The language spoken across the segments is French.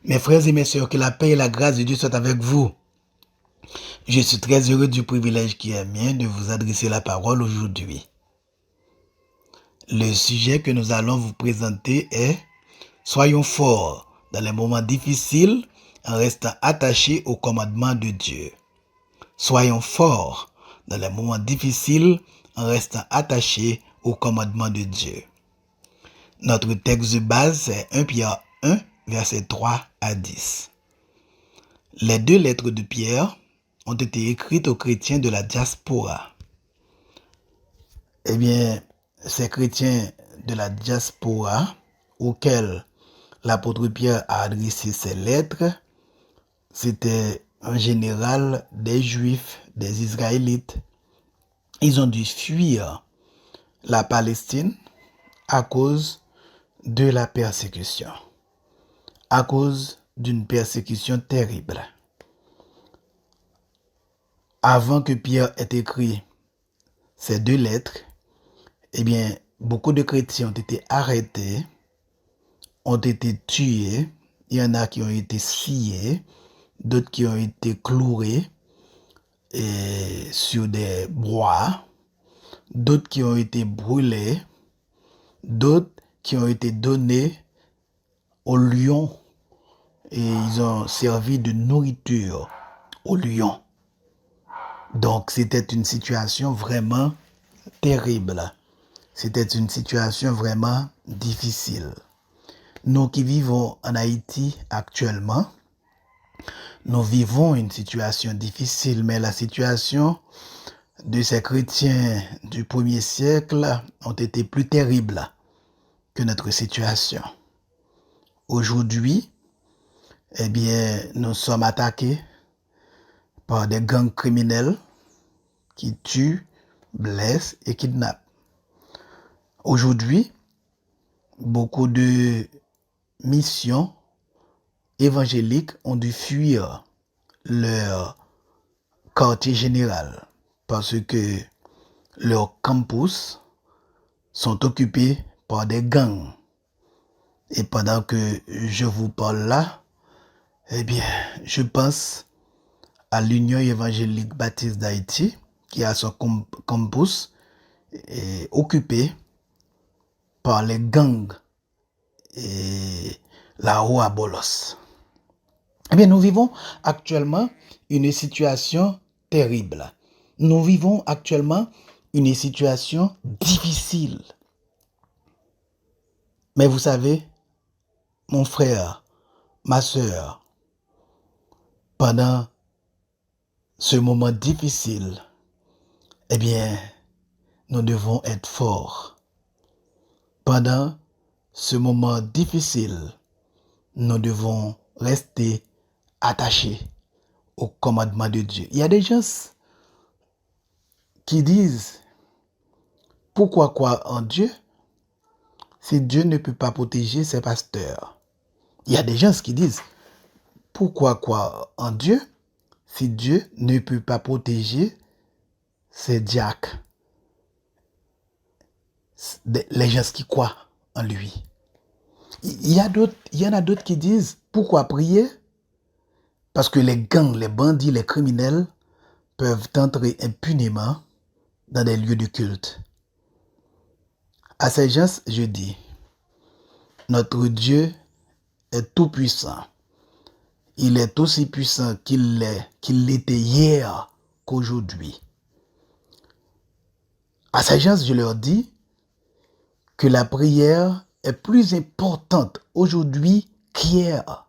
Mes frères et mes sœurs, que la paix et la grâce de Dieu soient avec vous. Je suis très heureux du privilège qui est mien de vous adresser la parole aujourd'hui. Le sujet que nous allons vous présenter est « Soyons forts dans les moments difficiles en restant attachés au commandement de Dieu ». Soyons forts dans les moments difficiles en restant attachés au commandement de Dieu. Notre texte de base, c'est 1 Pierre 1, versets 3 à 10. Les deux lettres de Pierre ont été écrites aux chrétiens de la diaspora. Eh bien, ces chrétiens de la diaspora auxquels l'apôtre Pierre a adressé ces lettres, c'était en général des Juifs, des Israélites. Ils ont dû fuir la Palestine à cause de la persécution, à cause d'une persécution terrible. Avant que Pierre ait écrit ces deux lettres, eh bien, beaucoup de chrétiens ont été arrêtés, ont été tués. Il y en a qui ont été sciés, d'autres qui ont été cloués sur des bois, d'autres qui ont été brûlés, d'autres qui ont été donnés aux lions et ils ont servi de nourriture aux lions. Donc, c'était une situation vraiment terrible. C'était une situation vraiment difficile. Nous qui vivons en Haïti actuellement, nous vivons une situation difficile, mais la situation de ces chrétiens du 1er siècle ont été plus terribles que notre situation. Aujourd'hui, eh bien, nous sommes attaqués par des gangs criminels qui tuent, blessent et kidnappent. Aujourd'hui, beaucoup de missions évangéliques ont dû fuir leur quartier général parce que leurs campus sont occupés par des gangs. Et pendant que je vous parle là, eh bien, je pense à l'Union évangélique baptiste d'Haïti qui a son campus occupé par les gangs et là-haut à Bolos. Eh bien, nous vivons actuellement une situation terrible. Nous vivons actuellement une situation difficile. Mais vous savez, mon frère, ma sœur, pendant ce moment difficile, eh bien, nous devons être forts. Pendant ce moment difficile, nous devons rester attachés au commandement de Dieu. Il y a des gens qui disent, pourquoi croire en Dieu si Dieu ne peut pas protéger ses pasteurs? Il y a des gens qui disent, pourquoi croire en Dieu si Dieu ne peut pas protéger ses diacres, les gens qui croient en lui? Il y en a d'autres qui disent, pourquoi prier? Parce que les gangs, les bandits, les criminels peuvent entrer impunément dans des lieux de culte. À ces gens, je dis, notre Dieu est tout puissant. Il est aussi puissant qu'il l'était hier qu'aujourd'hui. À ces gens, je leur dis que la prière est plus importante aujourd'hui qu'hier.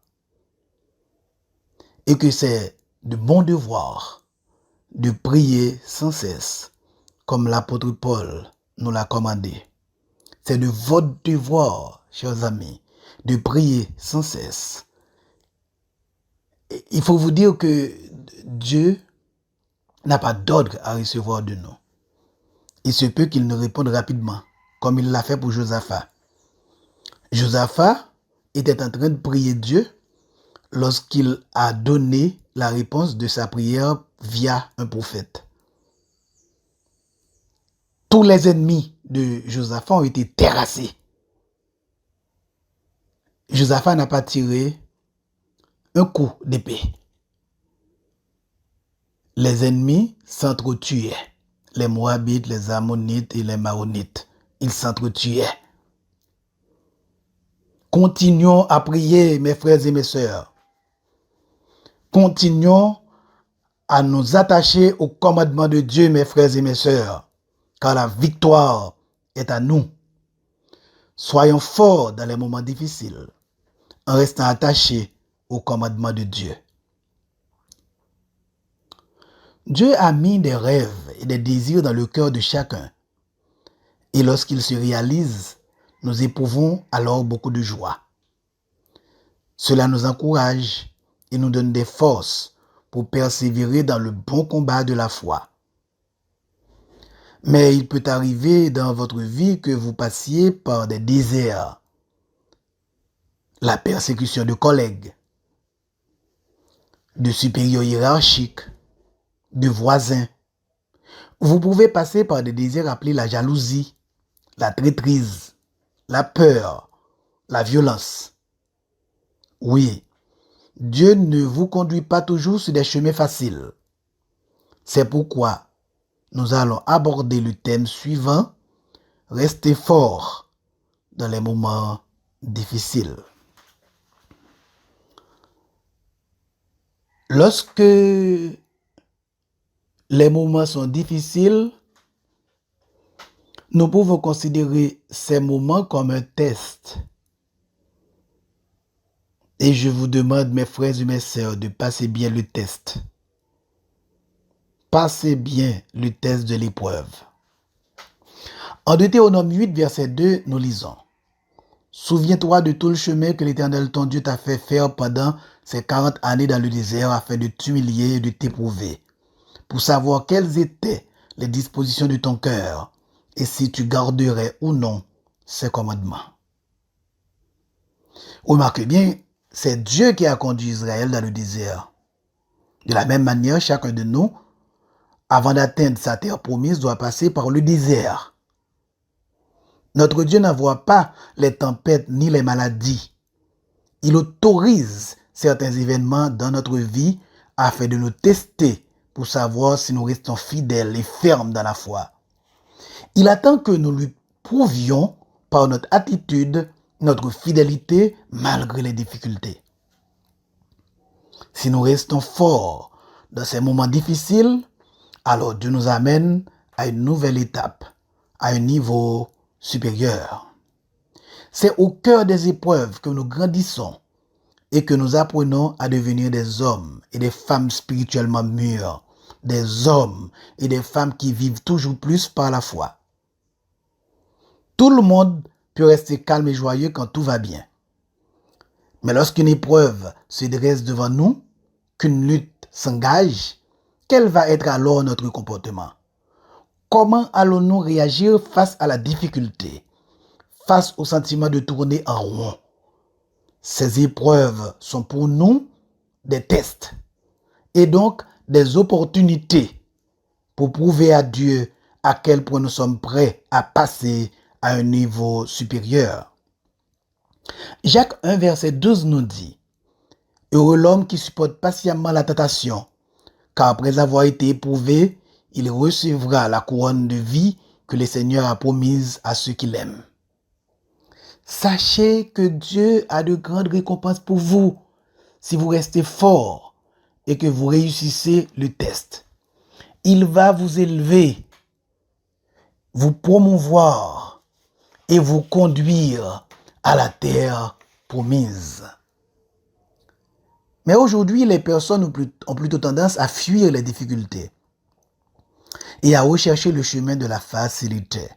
Et que c'est de bon devoir de prier sans cesse, comme l'apôtre Paul nous l'a commandé. C'est de votre devoir, chers amis, de prier sans cesse. Et il faut vous dire que Dieu n'a pas d'ordre à recevoir de nous. Il se peut qu'il nous réponde rapidement, comme il l'a fait pour Josaphat. Josaphat était en train de prier Dieu lorsqu'il a donné la réponse de sa prière via un prophète. Tous les ennemis de Josaphat ont été terrassés. Josaphat n'a pas tiré un coup d'épée. Les ennemis s'entretuaient. Les Moabites, les Ammonites et les Maonites. Ils s'entretuaient. Continuons à prier, mes frères et mes sœurs. Continuons à nous attacher au commandement de Dieu, mes frères et mes sœurs, car la victoire est à nous. Soyons forts dans les moments difficiles, en restant attachés au commandement de Dieu. Dieu a mis des rêves et des désirs dans le cœur de chacun. Et lorsqu'ils se réalisent, nous éprouvons alors beaucoup de joie. Cela nous encourage et nous donne des forces pour persévérer dans le bon combat de la foi. Mais il peut arriver dans votre vie que vous passiez par des déserts, la persécution de collègues, de supérieurs hiérarchiques, de voisins. Vous pouvez passer par des désirs appelés la jalousie, la traîtrise, la peur, la violence. Oui, Dieu ne vous conduit pas toujours sur des chemins faciles. C'est pourquoi nous allons aborder le thème suivant, rester fort dans les moments difficiles. Lorsque les moments sont difficiles, nous pouvons considérer ces moments comme un test. Et je vous demande, mes frères et mes sœurs, de passer bien le test. Passez bien le test de l'épreuve. En Deutéronome 8, verset 2, nous lisons. Souviens-toi de tout le chemin que l'Éternel ton Dieu t'a fait faire pendant ces 40 années dans le désert afin de t'humilier et de t'éprouver, pour savoir quelles étaient les dispositions de ton cœur et si tu garderais ou non ses commandements. Remarquez bien, c'est Dieu qui a conduit Israël dans le désert. De la même manière, chacun de nous, avant d'atteindre sa terre promise, doit passer par le désert. Notre Dieu n'envoie pas les tempêtes ni les maladies. Il autorise certains événements dans notre vie afin de nous tester pour savoir si nous restons fidèles et fermes dans la foi. Il attend que nous lui prouvions par notre attitude, notre fidélité malgré les difficultés. Si nous restons forts dans ces moments difficiles, alors Dieu nous amène à une nouvelle étape, à un niveau supérieur. C'est au cœur des épreuves que nous grandissons et que nous apprenons à devenir des hommes et des femmes spirituellement mûrs, des hommes et des femmes qui vivent toujours plus par la foi. Tout le monde peut rester calme et joyeux quand tout va bien. Mais lorsqu'une épreuve se dresse devant nous, qu'une lutte s'engage, quel va être alors notre comportement? Comment allons-nous réagir face à la difficulté, face au sentiment de tourner en rond? Ces épreuves sont pour nous des tests et donc des opportunités pour prouver à Dieu à quel point nous sommes prêts à passer à un niveau supérieur. Jacques 1, verset 12 nous dit « Heureux l'homme qui supporte patiemment la tentation, car après avoir été éprouvé, il recevra la couronne de vie que le Seigneur a promise à ceux qui l'aiment. » Sachez que Dieu a de grandes récompenses pour vous si vous restez fort et que vous réussissez le test. Il va vous élever, vous promouvoir et vous conduire à la terre promise. Mais aujourd'hui, les personnes ont plutôt tendance à fuir les difficultés et à rechercher le chemin de la facilité.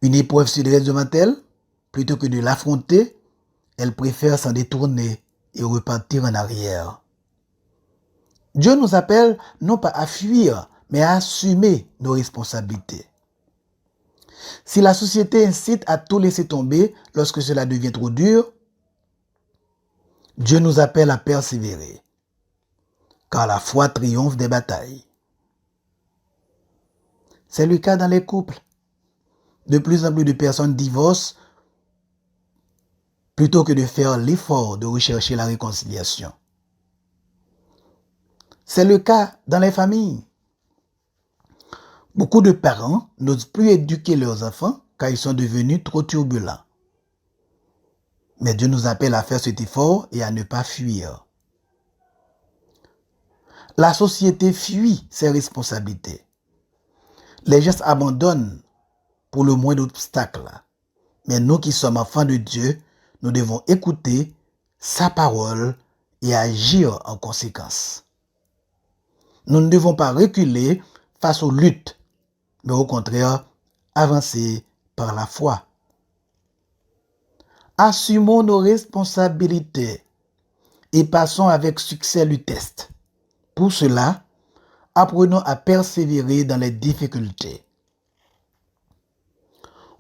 Une épreuve se dresse devant elle, plutôt que de l'affronter, elle préfère s'en détourner et repartir en arrière. Dieu nous appelle non pas à fuir, mais à assumer nos responsabilités. Si la société incite à tout laisser tomber lorsque cela devient trop dur, Dieu nous appelle à persévérer, car la foi triomphe des batailles. C'est le cas dans les couples. De plus en plus de personnes divorcent plutôt que de faire l'effort de rechercher la réconciliation. C'est le cas dans les familles. Beaucoup de parents n'osent plus éduquer leurs enfants car ils sont devenus trop turbulents. Mais Dieu nous appelle à faire cet effort et à ne pas fuir. La société fuit ses responsabilités. Les gens abandonnent pour le moins d'obstacles. Mais nous qui sommes enfants de Dieu, nous devons écouter sa parole et agir en conséquence. Nous ne devons pas reculer face aux luttes, mais au contraire, avancer par la foi. Assumons nos responsabilités et passons avec succès le test. Pour cela, apprenons à persévérer dans les difficultés.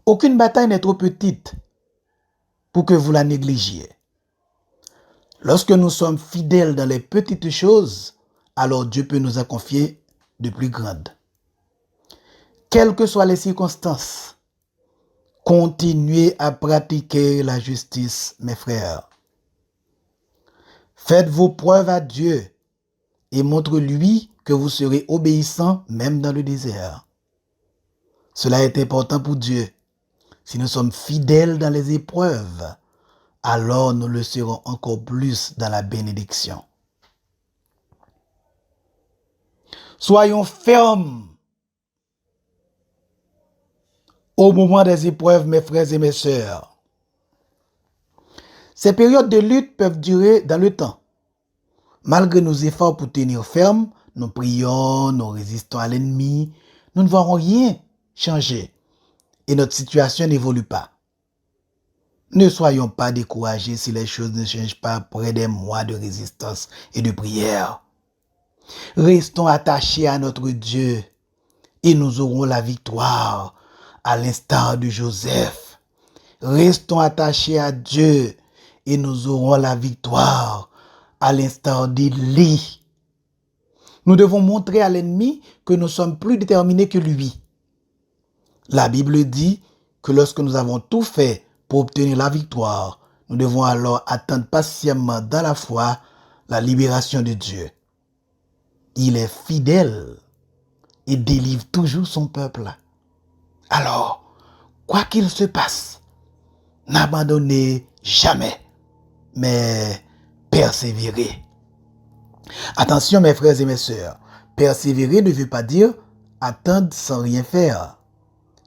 Aucune bataille n'est trop petite pour que vous la négligiez. Lorsque nous sommes fidèles dans les petites choses, alors Dieu peut nous en confier de plus grandes. Quelles que soient les circonstances, continuez à pratiquer la justice, mes frères. Faites vos preuves à Dieu et montre-lui que vous serez obéissants même dans le désert. Cela est important pour Dieu. Si nous sommes fidèles dans les épreuves, alors nous le serons encore plus dans la bénédiction. Soyons fermes au moment des épreuves, mes frères et mes sœurs. Ces périodes de lutte peuvent durer dans le temps. Malgré nos efforts pour tenir ferme, nous prions, nous résistons à l'ennemi, nous ne verrons rien changer et notre situation n'évolue pas. Ne soyons pas découragés si les choses ne changent pas après des mois de résistance et de prière. Restons attachés à notre Dieu et nous aurons la victoire à l'instar de Joseph. Restons attachés à Dieu et nous aurons la victoire à l'instar d'Élie. Nous devons montrer à l'ennemi que nous sommes plus déterminés que lui. La Bible dit que lorsque nous avons tout fait pour obtenir la victoire, nous devons alors attendre patiemment dans la foi la libération de Dieu. Il est fidèle et délivre toujours son peuple. Alors, quoi qu'il se passe, n'abandonnez jamais, mais persévérez. Attention mes frères et mes sœurs, persévérer ne veut pas dire attendre sans rien faire.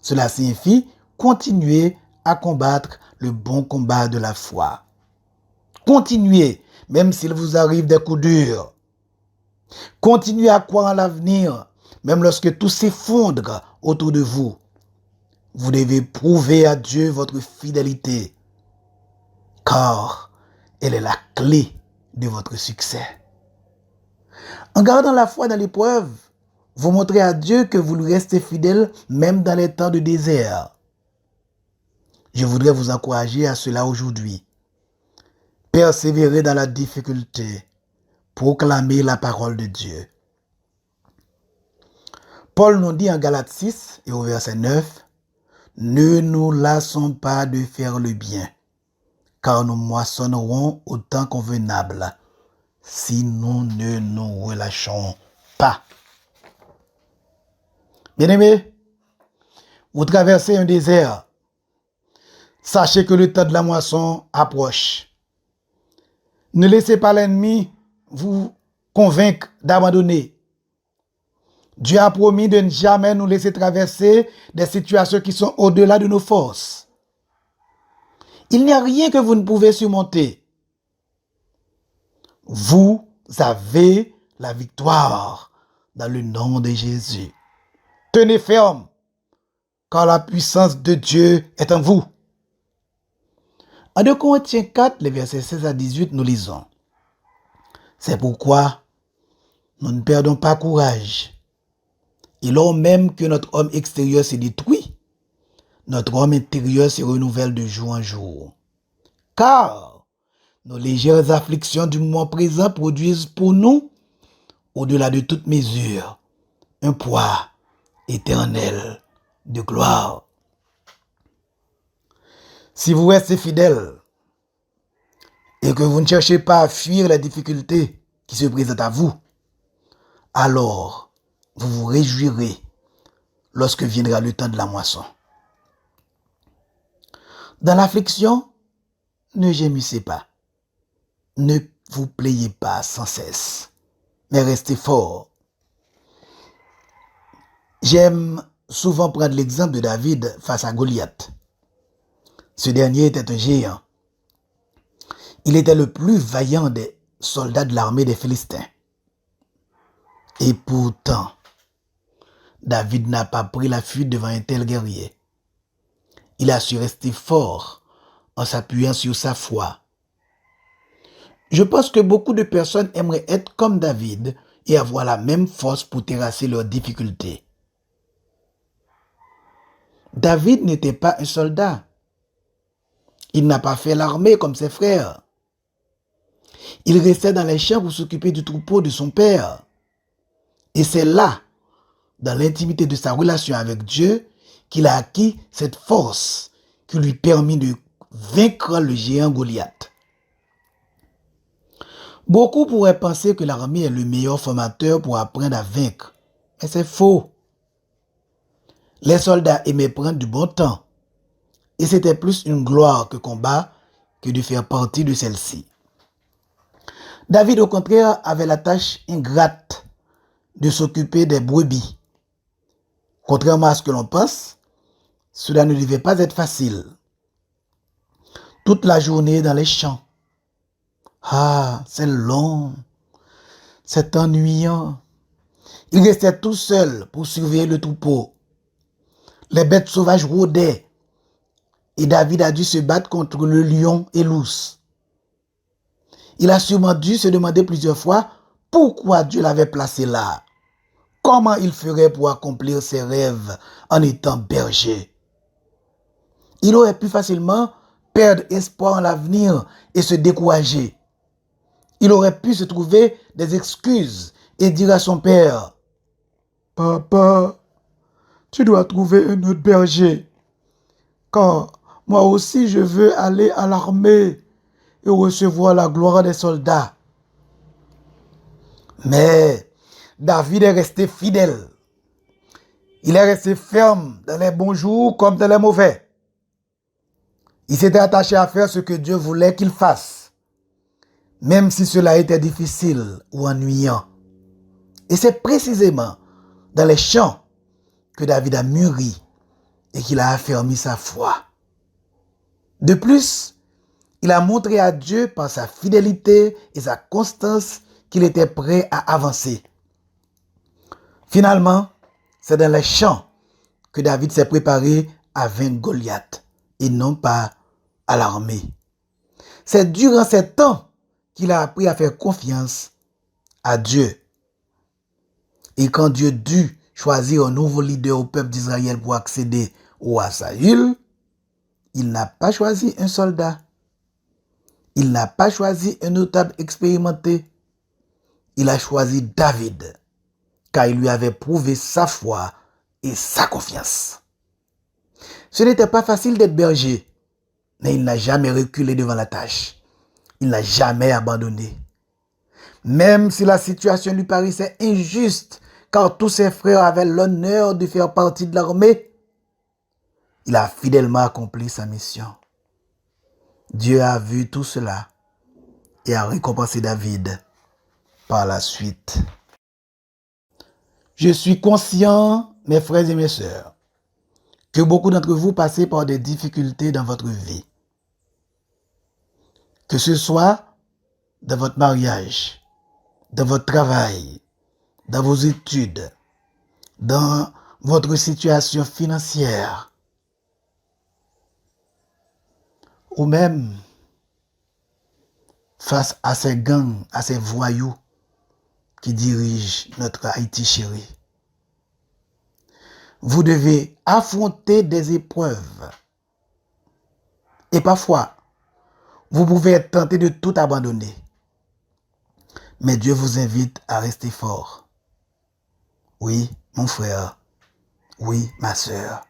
Cela signifie continuer à combattre le bon combat de la foi. Continuez, même s'il vous arrive des coups durs. Continuez à croire en l'avenir, même lorsque tout s'effondre autour de vous. Vous devez prouver à Dieu votre fidélité, car elle est la clé de votre succès. En gardant la foi dans l'épreuve, vous montrez à Dieu que vous lui restez fidèle même dans les temps de désert. Je voudrais vous encourager à cela aujourd'hui. Persévérez dans la difficulté. Proclamez la parole de Dieu. Paul nous dit en Galates 6 et au verset 9, « Ne nous lassons pas de faire le bien, car nous moissonnerons au temps convenable, si nous ne nous relâchons pas. » Bien-aimés, vous traversez un désert. Sachez que le temps de la moisson approche. Ne laissez pas l'ennemi vous convaincre d'abandonner. Dieu a promis de ne jamais nous laisser traverser des situations qui sont au-delà de nos forces. Il n'y a rien que vous ne pouvez surmonter. Vous avez la victoire dans le nom de Jésus. Tenez ferme, car la puissance de Dieu est en vous. En 2 Corinthiens 4, les versets 16 à 18, nous lisons. C'est pourquoi nous ne perdons pas courage. Et lors même que notre homme extérieur se détruit, notre homme intérieur se renouvelle de jour en jour. Car nos légères afflictions du moment présent produisent pour nous, au-delà de toute mesure, un poids éternel de gloire. Si vous restez fidèle, et que vous ne cherchez pas à fuir les difficultés qui se présentent à vous, alors vous vous réjouirez lorsque viendra le temps de la moisson. Dans l'affliction, ne gémissez pas. Ne vous plaignez pas sans cesse, mais restez fort. J'aime souvent prendre l'exemple de David face à Goliath. Ce dernier était un géant. Il était le plus vaillant des soldats de l'armée des Philistins. Et pourtant, David n'a pas pris la fuite devant un tel guerrier. Il a su rester fort en s'appuyant sur sa foi. Je pense que beaucoup de personnes aimeraient être comme David et avoir la même force pour terrasser leurs difficultés. David n'était pas un soldat. Il n'a pas fait l'armée comme ses frères. Il restait dans les champs pour s'occuper du troupeau de son père. Et c'est là, dans l'intimité de sa relation avec Dieu, qu'il a acquis cette force qui lui permit de vaincre le géant Goliath. Beaucoup pourraient penser que l'armée est le meilleur formateur pour apprendre à vaincre. Mais c'est faux. Les soldats aimaient prendre du bon temps. Et c'était plus une gloire que combat que de faire partie de celle-ci. David, au contraire, avait la tâche ingrate de s'occuper des brebis. Contrairement à ce que l'on pense, cela ne devait pas être facile. Toute la journée dans les champs. Ah, c'est long, c'est ennuyant. Il restait tout seul pour surveiller le troupeau. Les bêtes sauvages rôdaient et David a dû se battre contre le lion et l'ours. Il a sûrement dû se demander plusieurs fois pourquoi Dieu l'avait placé là. Comment il ferait pour accomplir ses rêves en étant berger? Il aurait pu facilement perdre espoir en l'avenir et se décourager. Il aurait pu se trouver des excuses et dire à son père, « Papa, tu dois trouver un autre berger, car moi aussi je veux aller à l'armée et recevoir la gloire des soldats. » Mais David est resté fidèle. Il est resté ferme dans les bons jours comme dans les mauvais. Il s'était attaché à faire ce que Dieu voulait qu'il fasse, même si cela était difficile ou ennuyant. Et c'est précisément dans les champs que David a mûri et qu'il a affermi sa foi. De plus, il a montré à Dieu par sa fidélité et sa constance qu'il était prêt à avancer. Finalement, c'est dans les champs que David s'est préparé à vaincre Goliath et non pas à l'armée. C'est durant ces temps qu'il a appris à faire confiance à Dieu. Et quand Dieu dut choisir un nouveau leader au peuple d'Israël pour accéder au roi Saül, il n'a pas choisi un soldat. Il n'a pas choisi un notable expérimenté. Il a choisi David, car il lui avait prouvé sa foi et sa confiance. Ce n'était pas facile d'être berger, mais il n'a jamais reculé devant la tâche. Il n'a jamais abandonné. Même si la situation lui paraissait injuste, car tous ses frères avaient l'honneur de faire partie de l'armée, il a fidèlement accompli sa mission. Dieu a vu tout cela et a récompensé David par la suite. Je suis conscient, mes frères et mes sœurs, que beaucoup d'entre vous passez par des difficultés dans votre vie. Que ce soit dans votre mariage, dans votre travail, dans vos études, dans votre situation financière, ou même face à ces gangs, à ces voyous qui dirigent notre Haïti chéri. Vous devez affronter des épreuves. Et parfois, vous pouvez être tenté de tout abandonner. Mais Dieu vous invite à rester fort. Oui, mon frère. Oui, ma sœur.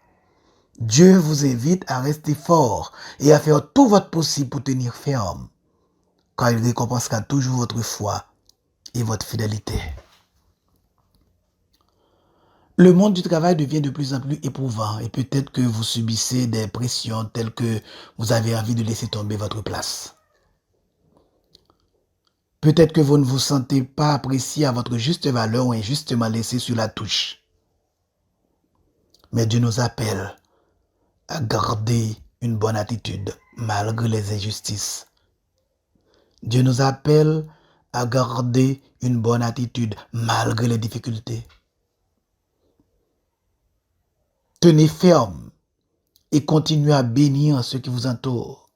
Dieu vous invite à rester fort et à faire tout votre possible pour tenir ferme. car il récompensera toujours votre foi et votre fidélité. Le monde du travail devient de plus en plus éprouvant et peut-être que vous subissez des pressions telles que vous avez envie de laisser tomber votre place. Peut-être que vous ne vous sentez pas apprécié à votre juste valeur ou injustement laissé sur la touche. Mais Dieu nous appelle à garder une bonne attitude malgré les injustices. Dieu nous appelle à garder une bonne attitude malgré les difficultés. Tenez ferme et continuez à bénir ceux qui vous entourent.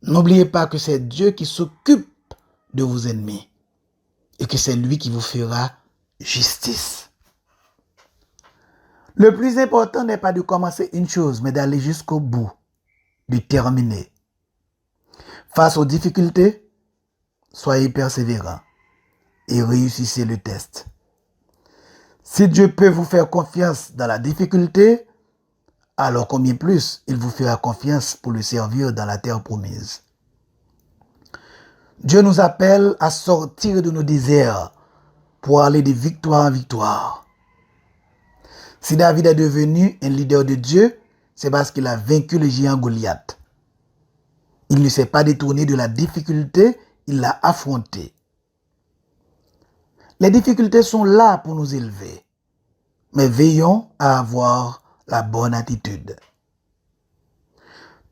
N'oubliez pas que c'est Dieu qui s'occupe de vos ennemis et que c'est lui qui vous fera justice. Le plus important n'est pas de commencer une chose, mais d'aller jusqu'au bout, de terminer. Face aux difficultés, soyez persévérants et réussissez le test. Si Dieu peut vous faire confiance dans la difficulté, alors combien plus il vous fera confiance pour le servir dans la terre promise. Dieu nous appelle à sortir de nos déserts pour aller de victoire en victoire. Si David est devenu un leader de Dieu, c'est parce qu'il a vaincu le géant Goliath. Il ne s'est pas détourné de la difficulté, il l'a affrontée. Les difficultés sont là pour nous élever, mais veillons à avoir la bonne attitude.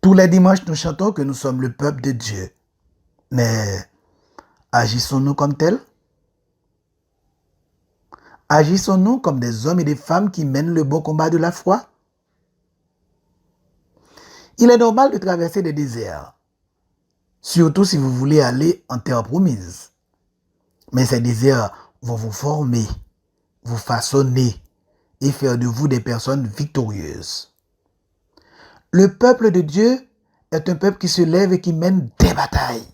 Tous les dimanches, nous chantons que nous sommes le peuple de Dieu. Mais agissons-nous comme tels? Agissons-nous comme des hommes et des femmes qui mènent le bon combat de la foi? Il est normal de traverser des déserts, surtout si vous voulez aller en terre promise. Mais ces déserts vont vous former, vous façonner et faire de vous des personnes victorieuses. Le peuple de Dieu est un peuple qui se lève et qui mène des batailles.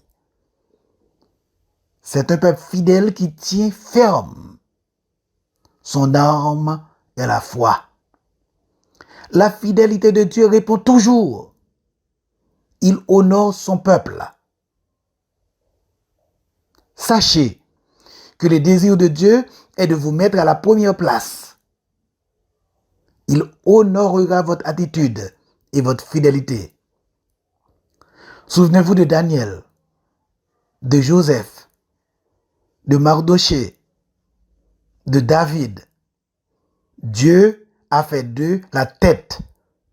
C'est un peuple fidèle qui tient ferme. Son arme est la foi. La fidélité de Dieu répond toujours. Il honore son peuple. Sachez que le désir de Dieu est de vous mettre à la première place. Il honorera votre attitude et votre fidélité. Souvenez-vous de Daniel, de Joseph, de Mardoché, de David. Dieu a fait d'eux la tête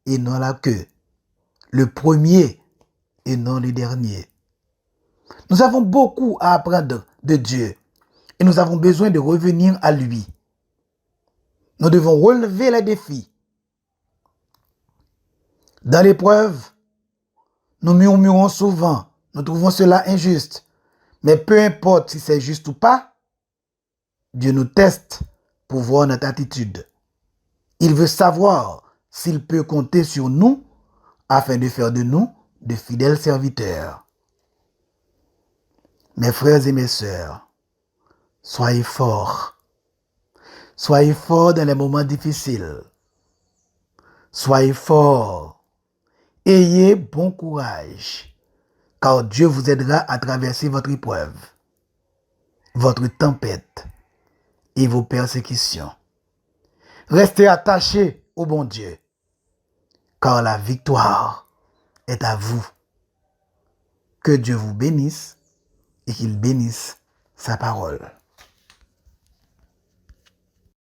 et non la queue, le premier et non le dernier. Nous avons beaucoup à apprendre de Dieu et nous avons besoin de revenir à lui. Nous devons relever les défis. Dans l'épreuve, nous murmurons souvent, nous trouvons cela injuste. Mais peu importe si c'est juste ou pas, Dieu nous teste pour voir notre attitude. Il veut savoir s'il peut compter sur nous afin de faire de nous de fidèles serviteurs. Mes frères et mes sœurs, soyez forts. Soyez forts dans les moments difficiles. Soyez forts. Ayez bon courage, car Dieu vous aidera à traverser votre épreuve, votre tempête et vos persécutions. Restez attachés au bon Dieu, car la victoire est à vous. Que Dieu vous bénisse et qu'il bénisse sa parole.